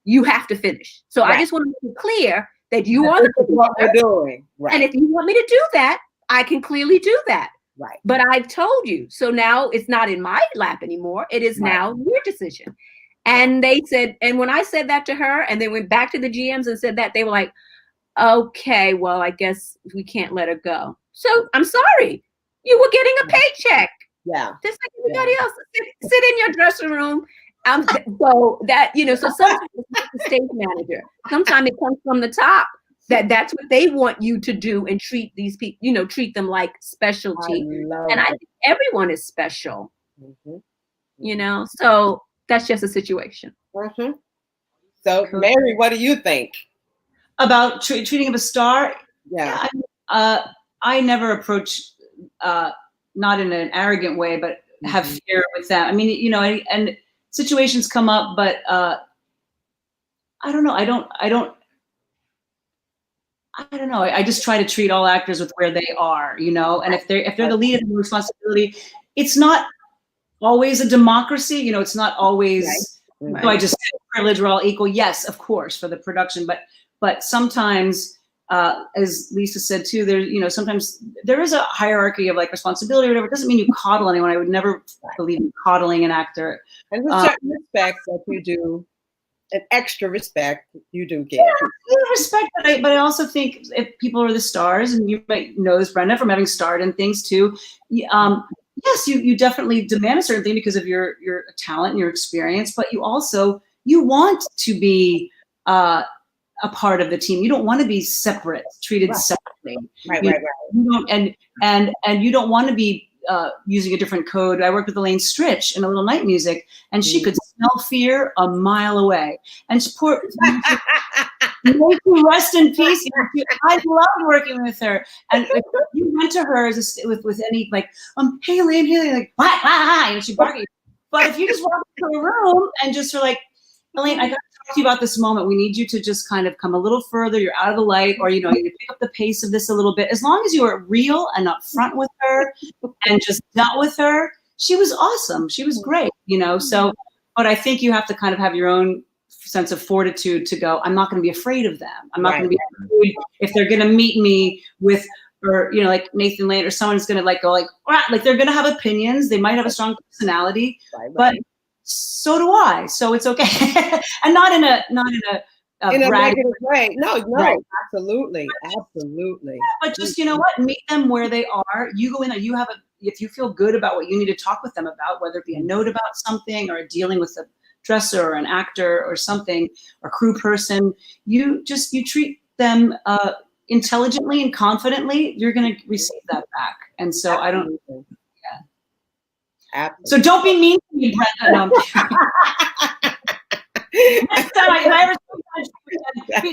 [SPEAKER 2] You have to finish. So I just want to make it clear that you are
[SPEAKER 3] what we're doing.
[SPEAKER 2] And if you want me to do that, I can clearly do that.
[SPEAKER 3] Right.
[SPEAKER 2] But I've told you. So now it's not in my lap anymore. It is now your decision. And they said, and when I said that to her, and they went back to the GMs and said that, they were like, okay, well, I guess we can't let her go. So I'm sorry. You were getting a paycheck.
[SPEAKER 3] Yeah.
[SPEAKER 2] Just like everybody else. Sit in your dressing room. So that, so sometimes it's the stage manager. Sometimes it comes from the top. That's what they want you to do and treat these people, treat them like specialty. And I think everyone is special. So that's just a situation.
[SPEAKER 3] So, Mary, what do you think?
[SPEAKER 5] About treating of a star?
[SPEAKER 3] Yeah.
[SPEAKER 5] I never approach, not in an arrogant way, but have fear with that. I mean, and situations come up, but I don't know. I don't know. I just try to treat all actors with where they are, and if they're the lead of the responsibility, it's not always a democracy. It's not always, I just say privilege, we're all equal. Yes, of course, for the production, but sometimes, as Lisa said too, there, sometimes there is a hierarchy of like responsibility or whatever. It doesn't mean you coddle anyone. I would never believe in coddling an actor.
[SPEAKER 3] And with certain respect that you do, an extra respect you do get.
[SPEAKER 5] Yeah, respect, but I also think if people are the stars, and you might know this, Brenda, from having starred in things too. Yes, you definitely demand a certain thing because of your talent and your experience, but you want to be a part of the team. You don't want to be separate, treated separately.
[SPEAKER 3] Right.
[SPEAKER 5] You don't, and you don't want to be using a different code. I worked with Elaine Stritch in A Little Night Music, and she could smell fear a mile away. And poor, may she rest in peace. I loved working with her. And if you went to her with any like, hey Elaine, like, bye, and she barking. But if you just walk into a room and just are like, Elaine, I got to talk to you about this moment. We need you to just kind of come a little further. You're out of the light, or you pick up the pace of this a little bit. As long as you were real and upfront with her and just dealt with her, she was awesome. She was great, So, but I think you have to kind of have your own sense of fortitude to go, I'm not going to be afraid of them. I'm not going to be afraid if they're going to meet me with, or like Nathan Lane or someone's going to like go like they're going to have opinions. They might have a strong personality, but so do I. So it's okay, and not in a
[SPEAKER 3] negative way. No, absolutely.
[SPEAKER 5] But just meet them where they are. You go in there. If you feel good about what you need to talk with them about, whether it be a note about something or dealing with a dresser or an actor or something or crew person, you treat them intelligently and confidently. You're going to receive that back. And so I don't. Absolutely. So don't be mean to me, Brenda.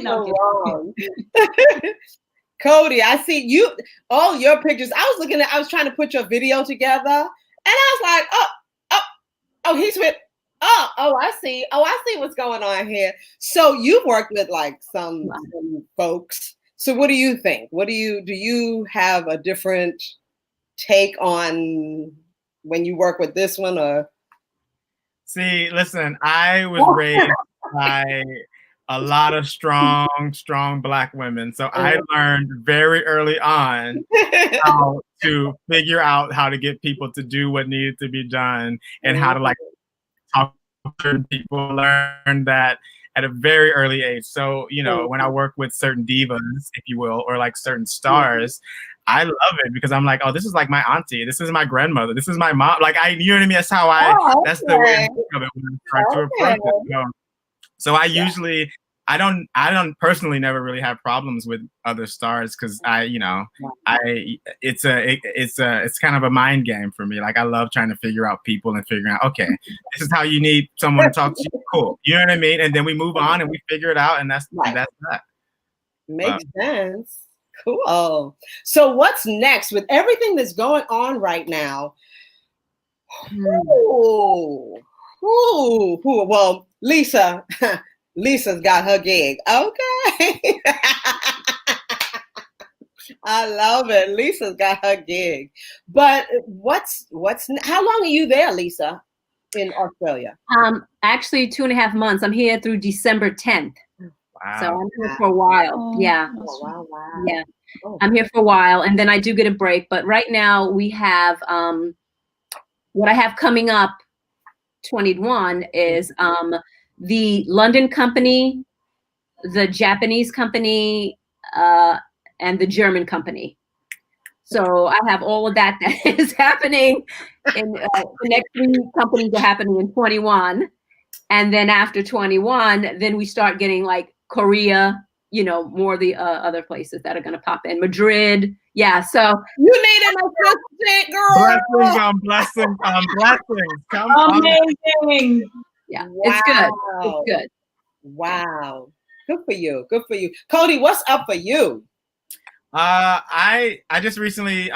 [SPEAKER 5] No,
[SPEAKER 3] wrong. Cody, I see all your pictures. I was trying to put your video together, and I was like, oh, he's with. Oh, I see. I see what's going on here. So you've worked with like some folks. So what do you think? Do you have a different take on when you work with this one, or?
[SPEAKER 4] See, listen, I was raised by a lot of strong Black women. So I learned very early on how to figure out how to get people to do what needed to be done and how to like talk to certain people. Learn that at a very early age. So, when I work with certain divas, if you will, or like certain stars, I love it because I'm like, oh, this is like my auntie. This is my grandmother. This is my mom. Like, you know what I mean? That's how that's the way I think of it when I'm trying to approach it. So I usually I don't personally never really have problems with other stars because it's kind of a mind game for me. Like I love trying to figure out people and figuring out, okay, this is how you need someone to talk to you. Cool. You know what I mean? And then we move on and we figure it out, and that's that.
[SPEAKER 3] Makes sense. Cool. So what's next with everything that's going on right now? Well, Lisa's got her gig. Okay. I love it. Lisa's got her gig. But how long are you there, Lisa, in Australia?
[SPEAKER 2] Actually 2.5 months. I'm here through December 10th.
[SPEAKER 4] Wow.
[SPEAKER 2] So I'm here for a while. Yeah.
[SPEAKER 3] Oh, wow.
[SPEAKER 2] Yeah. I'm here for a while, and then I do get a break. But right now we have what I have coming up 21 is the London company, the Japanese company, and the German company. So I have all of that is happening. In the next 3 companies are happening in 21. And then after 21, then we start getting like Korea, more of the other places that are going to pop in. Madrid. Yeah. So
[SPEAKER 3] you needed an assistant, girl.
[SPEAKER 4] Blessings on blessings on blessings. Come on.
[SPEAKER 5] Amazing.
[SPEAKER 2] Yeah.
[SPEAKER 3] Wow.
[SPEAKER 2] It's good. It's good.
[SPEAKER 3] Wow. Good for you. Good for you. Cody, what's up for you?
[SPEAKER 4] I just recently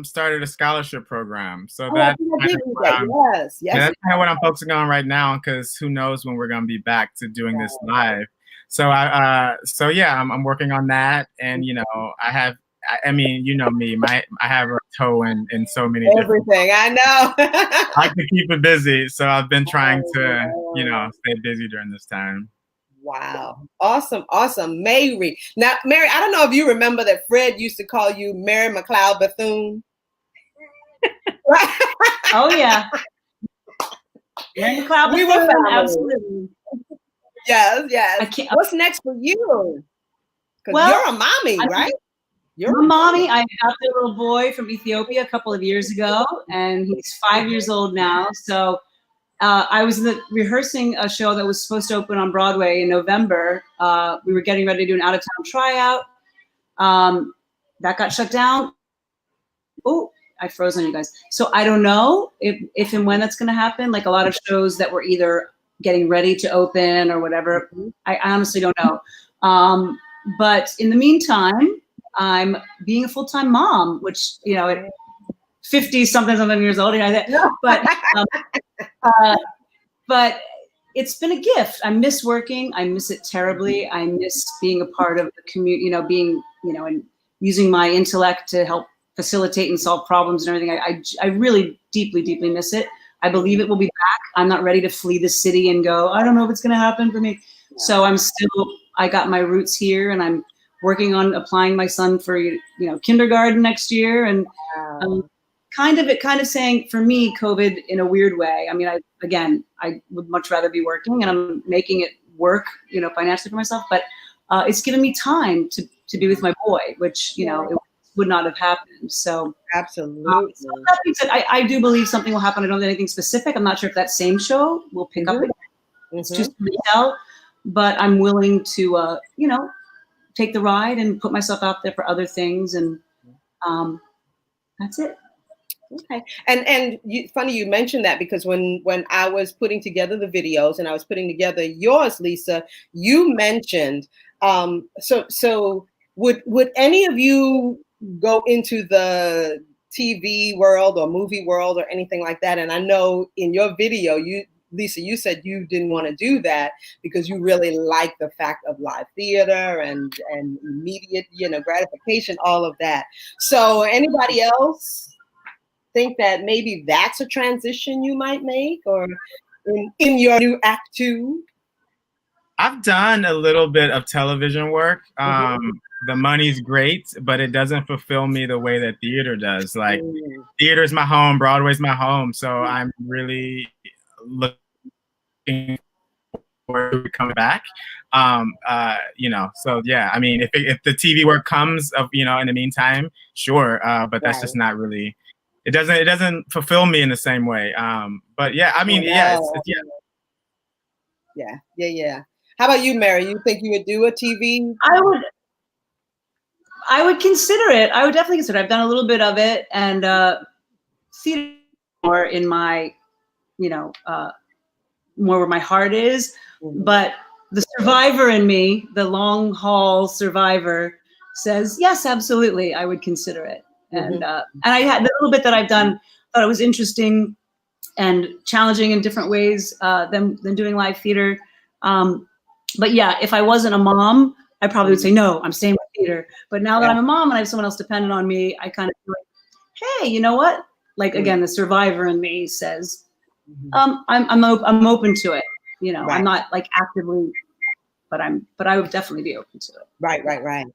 [SPEAKER 4] started a scholarship program, so
[SPEAKER 3] Yes.
[SPEAKER 4] that's kind of what I'm focusing on right now, because who knows when we're gonna be back to doing this live. So I'm working on that, and I mean, you know me, I have a toe in so many
[SPEAKER 3] everything. I know.
[SPEAKER 4] I can keep it busy, so I've been trying to stay busy during this time.
[SPEAKER 3] Wow. Awesome. Mary. Now, Mary, I don't know if you remember that Fred used to call you Mary MacLeod Bethune.
[SPEAKER 5] Oh, yeah. Mary MacLeod
[SPEAKER 3] We were family.
[SPEAKER 5] Absolutely.
[SPEAKER 3] Yes. What's next for you? Because you're a mommy, right?
[SPEAKER 5] I'm a mommy. I adopted a little boy from Ethiopia a couple of years ago, and he's 5 years old now. So I was rehearsing a show that was supposed to open on Broadway in November. We were getting ready to do an out-of-town tryout. That got shut down. Oh, I froze on you guys. So I don't know if and when that's going to happen. Like a lot of shows that were either getting ready to open or whatever. I honestly don't know. But in the meantime, I'm being a full-time mom, which, at 50-something years old, but it's been a gift. I miss working. I miss it terribly. I miss being a part of the community, and using my intellect to help facilitate and solve problems and everything. I really deeply, deeply miss it. I believe it will be back. I'm not ready to flee the city and go, I don't know if it's going to happen for me. So I got my roots here, and I'm working on applying my son for, kindergarten next year. And kind of saying, for me, COVID in a weird way. I mean, I would much rather be working, and I'm making it work, financially for myself, but it's given me time to be with my boy, which, it would not have happened. So
[SPEAKER 3] absolutely.
[SPEAKER 5] So that being said, I do believe something will happen. I don't know anything specific. I'm not sure if that same show will pick up again. It's too soon to tell, but I'm willing to, take the ride and put myself out there for other things. And that's it.
[SPEAKER 3] Okay. And funny you mentioned that, because when I was putting together the videos and I was putting together yours, Lisa, you mentioned, so would any of you go into the TV world or movie world or anything like that? And I know in your video, Lisa, you said you didn't want to do that because you really like the fact of live theater and immediate, gratification, all of that. So anybody else think that maybe that's a transition you might make, or in your new act 2?
[SPEAKER 4] I've done a little bit of television work. The money's great, but it doesn't fulfill me the way that theater does. Like theater's my home, Broadway's my home. So I'm really looking forward to coming back. So yeah, I mean, if the TV work comes in the meantime, sure. But that's just not really, it doesn't fulfill me in the same way. But yeah, I mean, yeah.
[SPEAKER 3] How about you, Mary? You think you would do a TV?
[SPEAKER 5] I would consider it. I would definitely consider it. I've done a little bit of it, and theater more in my, more where my heart is. But the survivor in me, the long haul survivor, says yes, absolutely, I would consider it. And I had the little bit that I've done, thought it was interesting and challenging in different ways than doing live theater. But yeah, if I wasn't a mom, I probably would say, no, I'm staying with theater. But now that I'm a mom and I have someone else dependent on me, I kind of feel like, hey, you know what? Like, again, the survivor in me says, I'm open to it. I'm not like actively, but I would definitely be open to it.
[SPEAKER 3] Right.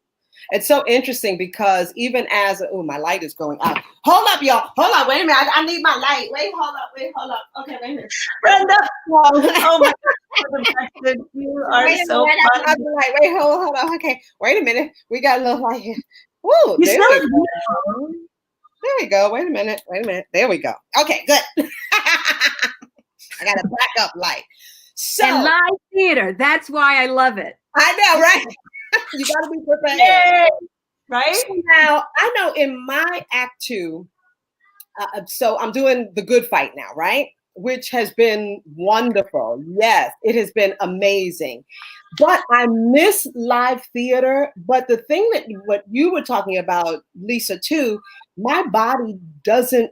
[SPEAKER 3] It's so interesting because even as, my light is going out. Hold up, y'all. Hold on. Wait a minute. I need my light. Hold up. Okay, wait a minute.
[SPEAKER 5] Brenda. Oh my God. You are so funny.
[SPEAKER 3] Wait, hold on. Okay. Wait a minute. We got a little light here. Woo, there we go. Wait a minute. There we go. Okay, good. I got a backup light. So,
[SPEAKER 2] and live theater. That's why I love it.
[SPEAKER 3] I know, right? You got to be prepared.
[SPEAKER 5] Yay! Right?
[SPEAKER 3] So now, I know in my act 2, so I'm doing The Good Fight now, right? Which has been wonderful. Yes, it has been amazing. But I miss live theater. But the thing that what you were talking about, Lisa, too, my body doesn't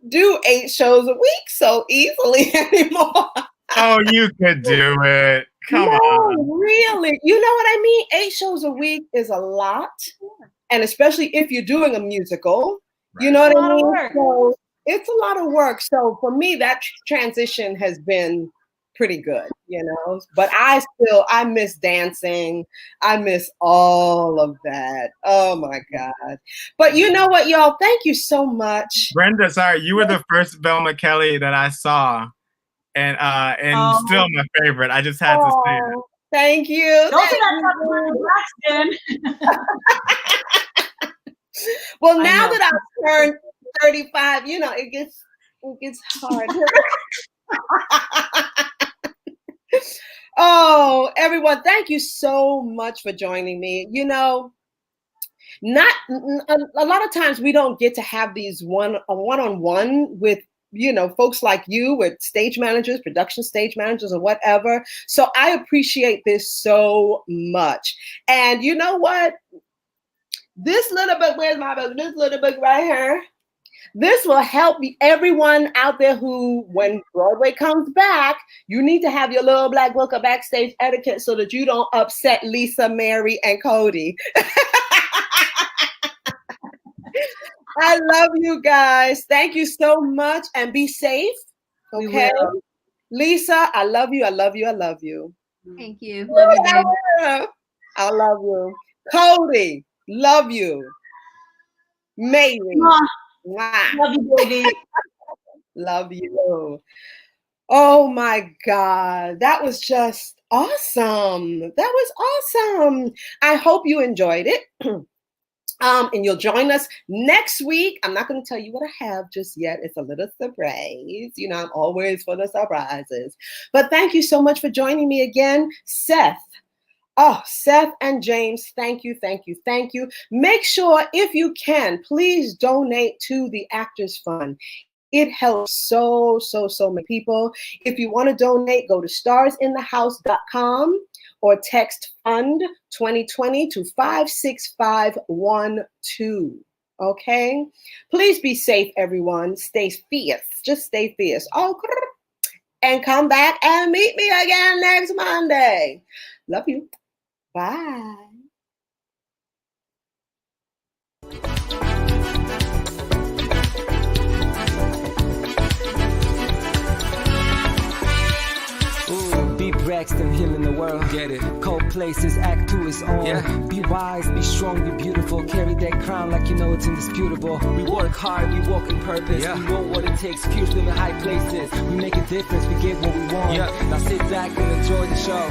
[SPEAKER 3] do 8 shows a week so easily anymore.
[SPEAKER 4] Oh, you could do it. Come on.
[SPEAKER 3] Really? You know what I mean? 8 shows a week is a lot. And especially if you're doing a musical, you know what I mean? So it's a lot of work. So for me, that transition has been pretty good, but I miss dancing. I miss all of that. Oh my God. But you know what, y'all? Thank you so much.
[SPEAKER 4] Brenda, sorry, you were the first Velma Kelly that I saw. And still my favorite. I just had to say it.
[SPEAKER 3] Thank you.
[SPEAKER 5] Don't say that Brenda Braxton.
[SPEAKER 3] Well, now that I've turned 35, it gets hard. Oh, everyone, thank you so much for joining me. Not a lot of times we don't get to have these one-on-one with folks like you, with stage managers, production stage managers, or whatever. So I appreciate this so much. And you know what? This little book, where's my book? This little book right here. This will help everyone out there who, when Broadway comes back, you need to have your little black book of Backstage Etiquette so that you don't upset Lisa, Mary, and Cody. I love you guys. Thank you so much, and be safe. Okay, Lisa, I love you. I love you. I love you.
[SPEAKER 2] Thank you. Love you, baby.
[SPEAKER 3] I love you. Cody, love you. Mary. Wow.
[SPEAKER 5] Love you, baby.
[SPEAKER 3] Love you. Oh my God. That was just awesome. That was awesome. I hope you enjoyed it. And you'll join us next week. I'm not going to tell you what I have just yet. It's a little surprise. I'm always for the surprises. But thank you so much for joining me again, Seth. Oh, Seth and James, thank you. Make sure, if you can, please donate to the Actors Fund. It helps so many people. If you want to donate, go to starsinthehouse.com or text Fund 2020 to 56512. Okay? Please be safe, everyone. Stay fierce. Just stay fierce. Oh, and come back and meet me again next Monday. Love you. Bye.
[SPEAKER 6] Be Braxton, healing the world. Get it. Cold places, act to its own. Yeah. Be wise, be strong, be beautiful. Carry that crown like you know it's indisputable. We work hard, we walk in purpose. Yeah. We know what it takes, fierce in the high places. We make a difference, we get what we want. Yeah. Now sit back and enjoy the show.